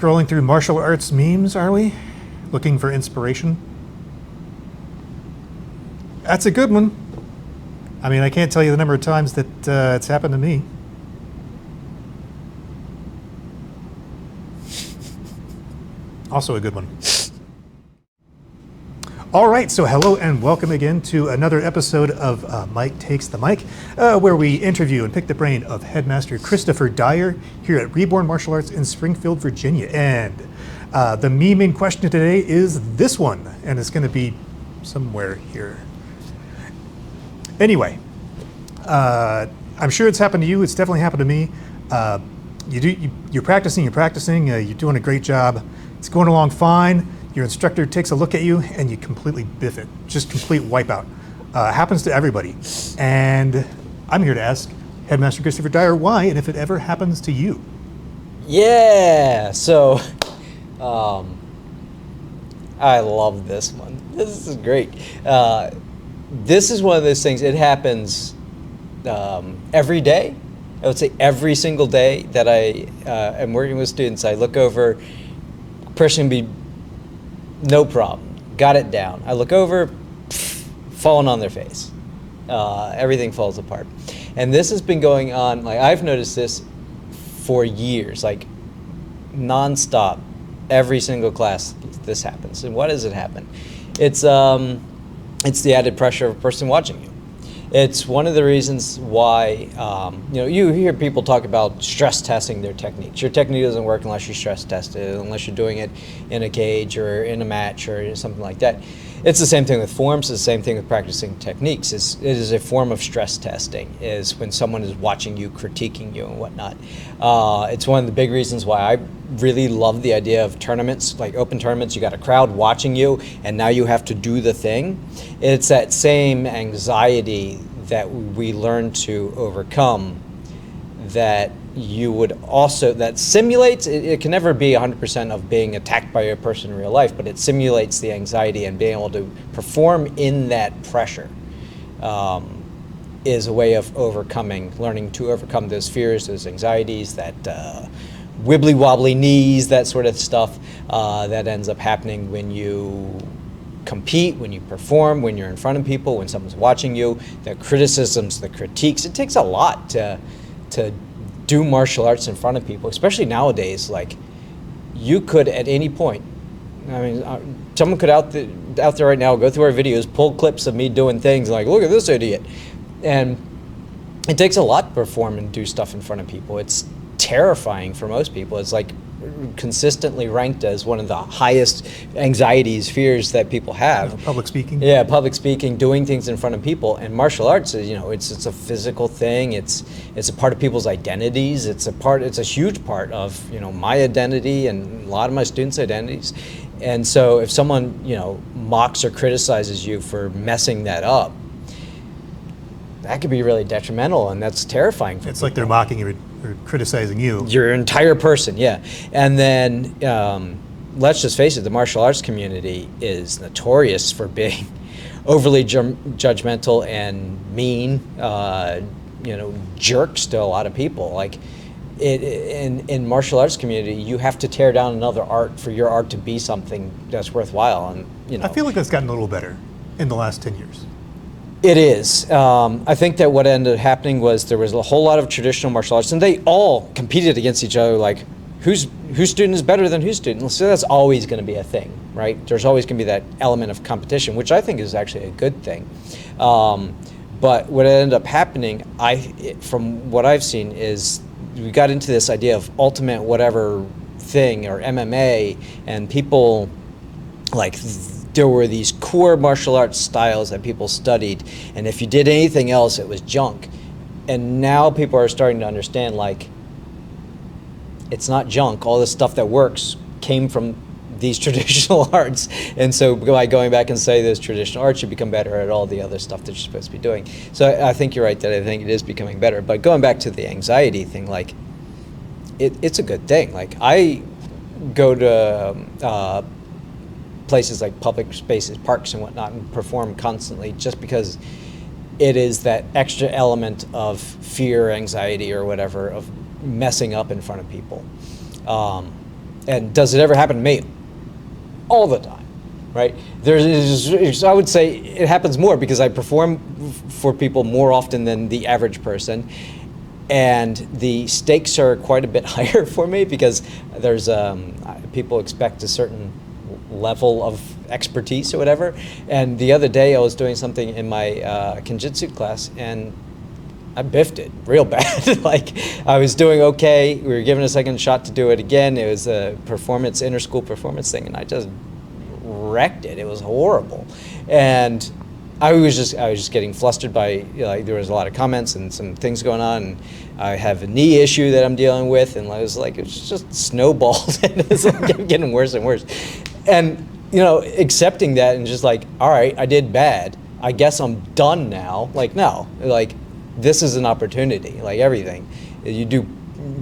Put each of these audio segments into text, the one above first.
Scrolling through martial arts memes, are we? Looking for inspiration? That's a good one. I mean, I can't tell you the number of times that it's happened to me. Also a good one. All right, so hello and welcome again to another episode of Mike Takes the Mic, where we interview and pick the brain of Headmaster Christopher Dyer here at Reborn Martial Arts in Springfield, Virginia. And the meme in question today is this one, and it's going to be somewhere here. Anyway, I'm sure it's happened to you. It's definitely happened to me. You're practicing, you're doing a great job. It's going along fine. Your instructor takes a look at you and you completely biff it. Just complete wipeout. Happens to everybody. And I'm here to ask Headmaster Christopher Dyer why, and if it ever happens to you. Yeah, so I love this one. This is great. This is one of those things, it happens every day. I would say every single day that I am working with students, I look over, person be no problem, got it down. I look over, falling on their face. Everything falls apart. And this has been going on, like I've noticed this for years, like nonstop, every single class this happens. And why does it happen? It's the added pressure of a person watching you. It's one of the reasons why, you hear people talk about stress testing their techniques. Your technique doesn't work unless you stress test it, unless you're doing it in a cage or in a match or something like that. It's the same thing with forms, it's the same thing with practicing techniques. It is a form of stress testing, is when someone is watching you, critiquing you and whatnot. It's one of the big reasons why I really love the idea of tournaments, like open tournaments. You got a crowd watching you and now you have to do the thing. It's that same anxiety that we learn to overcome that you would also, that simulates, it can never be 100% of being attacked by a person in real life, but it simulates the anxiety, and being able to perform in that pressure is a way of learning to overcome those fears, those anxieties, that wibbly wobbly knees, that sort of stuff that ends up happening when you compete, when you perform, when you're in front of people, when someone's watching you, the criticisms, the critiques. It takes a lot to do martial arts in front of people, especially nowadays. Like, you could at any point, I mean, someone could out there right now, go through our videos, pull clips of me doing things like, look at this idiot. And it takes a lot to perform and do stuff in front of people. It's terrifying for most people. It's like consistently ranked as one of the highest anxieties, fears that people have. Public speaking. Yeah, public speaking, doing things in front of people. And martial arts is, it's a physical thing. It's a part of people's identities. It's a huge part of, my identity and a lot of my students' identities. And so if someone, mocks or criticizes you for messing that up, that could be really detrimental, and that's terrifying for people. It's like they're mocking you or criticizing you. Your entire person, yeah. And then, let's just face it, the martial arts community is notorious for being overly judgmental and mean, jerks to a lot of people. Like, in martial arts community, you have to tear down another art for your art to be something that's worthwhile. And I feel like that's gotten a little better in the last 10 years. It is. I think that what ended up happening was there was a whole lot of traditional martial arts, and they all competed against each other, like whose student is better than whose student. So that's always going to be a thing, right? There's always going to be that element of competition, which I think is actually a good thing. But what ended up happening, from what I've seen, is we got into this idea of ultimate whatever thing, or MMA, and people, like, there were these core martial arts styles that people studied, and if you did anything else, it was junk. And now people are starting to understand, like, it's not junk. All this stuff that works came from these traditional arts. And so by going back and say those traditional arts, you become better at all the other stuff that you're supposed to be doing. So I think you're right that I think it is becoming better. But going back to the anxiety thing, like, it's a good thing. Like, I go to places like public spaces, parks and whatnot, and perform constantly, just because it is that extra element of fear, anxiety, or whatever, of messing up in front of people. And does it ever happen to me? All the time, right? I would say it happens more because I perform for people more often than the average person. And the stakes are quite a bit higher for me because there's people expect a certain level of expertise or whatever. And the other day I was doing something in my KungFu class and I biffed it real bad. Like I was doing okay. We were given a second shot to do it again. It was a inter-school performance thing, and I just wrecked it. It was horrible, and I was just getting flustered by like there was a lot of comments and some things going on. And I have a knee issue that I'm dealing with, and I was like it was just snowballed, and it's like getting worse and worse. And accepting that and just like, all right, I did bad. I guess I'm done now. Like no, like. This is an opportunity, like everything. You do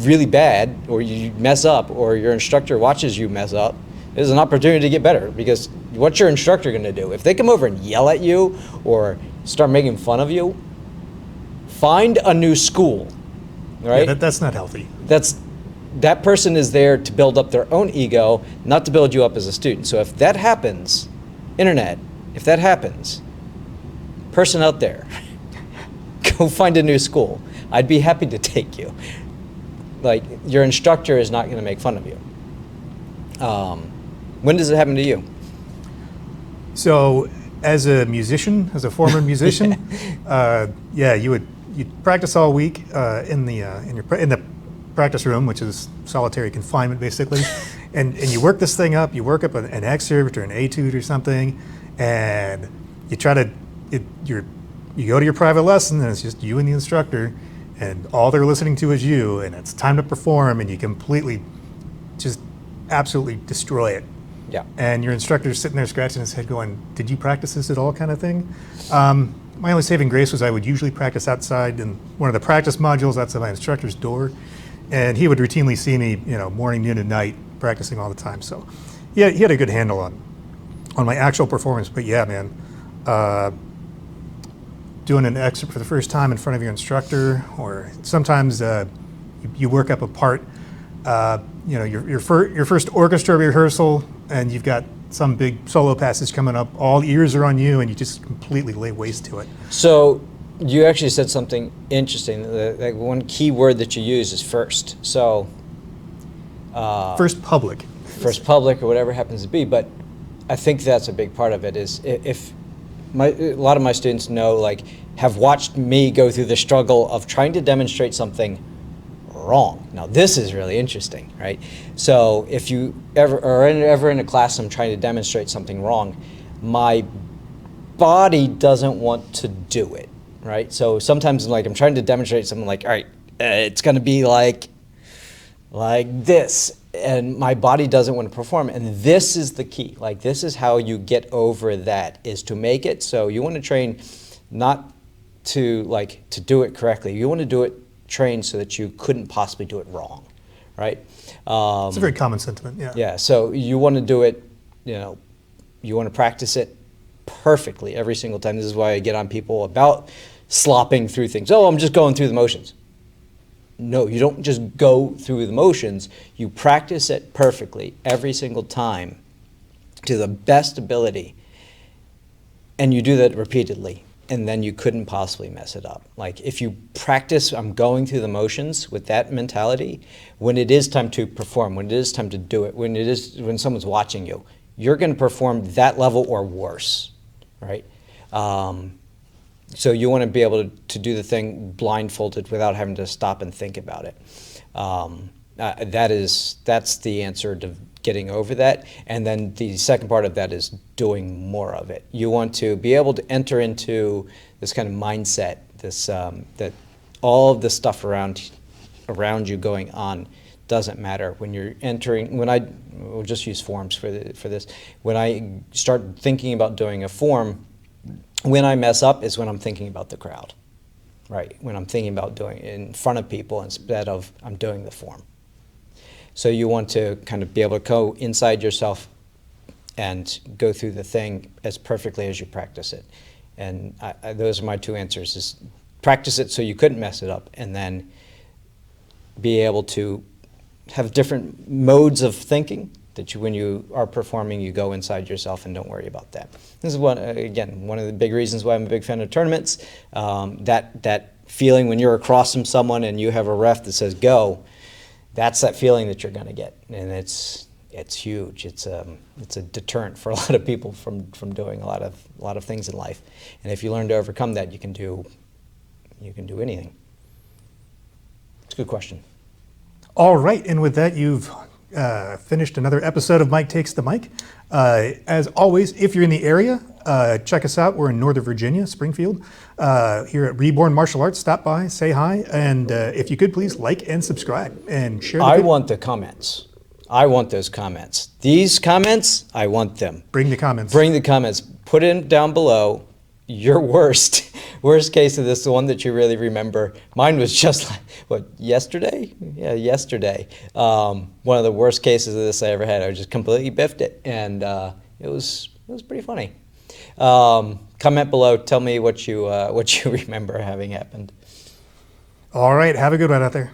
really bad, or you mess up, or your instructor watches you mess up, there's an opportunity to get better, because what's your instructor gonna do? If they come over and yell at you, or start making fun of you, find a new school, right? Yeah, that's not healthy. That person is there to build up their own ego, not to build you up as a student. So if that happens, internet, if that happens, person out there, go find a new school. I'd be happy to take you. Like, your instructor is not going to make fun of you. When does it happen to you? So, as a musician, as a former musician, you'd practice all week in the practice room, which is solitary confinement basically, and you work this thing up. You work up an excerpt or an etude or something, and you try to you go to your private lesson, and it's just you and the instructor, and all they're listening to is you, and it's time to perform, and you completely, just absolutely destroy it. Yeah. And your instructor's sitting there scratching his head going, did you practice this at all, kind of thing? My only saving grace was I would usually practice outside in one of the practice modules outside my instructor's door, and he would routinely see me, morning, noon, and night, practicing all the time. So yeah, he had a good handle on my actual performance. But yeah, man, doing an excerpt for the first time in front of your instructor, or sometimes you work up a part, your first orchestra rehearsal, and you've got some big solo passage coming up, all ears are on you, and you just completely lay waste to it. So you actually said something interesting. Like one key word that you use is first. So first public or whatever it happens to be. But I think that's a big part of it. Is if a lot of my students have watched me go through the struggle of trying to demonstrate something wrong. Now this is really interesting, right? So if you ever in a class I'm trying to demonstrate something wrong, my body doesn't want to do it, right? So sometimes I'm trying to demonstrate something like, all right, it's going to be like this, and my body doesn't want to perform. And this is the key. Like, this is how you get over that, is to make it so you want to train not to do it correctly. You want to do it trained so that you couldn't possibly do it wrong, right? It's a very common sentiment, yeah. Yeah, so you want to do it, you want to practice it perfectly every single time. This is why I get on people about slopping through things. Oh, I'm just going through the motions. No, you don't just go through the motions. You practice it perfectly every single time to the best ability, and you do that repeatedly, and then you couldn't possibly mess it up. Like, if you practice, I'm going through the motions with that mentality, when it is time to perform, when it is time to do it, when someone's watching you, you're going to perform that level or worse, right? So you want to be able to do the thing blindfolded without having to stop and think about it. That's the answer to getting over that. And then the second part of that is doing more of it. You want to be able to enter into this kind of mindset, this that all of the stuff around you going on doesn't matter. When you're entering, we'll just use forms for this. When I start thinking about doing a form, when I mess up is when I'm thinking about the crowd, right? When I'm thinking about doing it in front of people instead of I'm doing the form. So you want to kind of be able to go inside yourself and go through the thing as perfectly as you practice it. And those are my two answers, is practice it so you couldn't mess it up, and then be able to have different modes of thinking. That when you are performing, you go inside yourself and don't worry about that. This is one of the big reasons why I'm a big fan of tournaments. That feeling when you're across from someone and you have a ref that says go, that's that feeling that you're going to get, and it's huge. It's a deterrent for a lot of people from doing a lot of things in life. And if you learn to overcome that, you can do anything. It's a good question. All right, and with that, you've finished another episode of Mike Takes the Mic. As always, if you're in the area, check us out. We're in Northern Virginia, Springfield, here at Reborn Martial Arts. Stop by, say hi, and if you could, please like and subscribe and share the I video. want the comments. I want those comments. These comments, I want them. Bring the comments. Bring the comments. Put in down below your worst case of this, the one that you really remember. Mine was just like, what, yesterday? Yeah, yesterday. One of the worst cases of this I ever had. I just completely biffed it, and it was pretty funny. Comment below. Tell me what you remember having happened. All right, have a good one out there.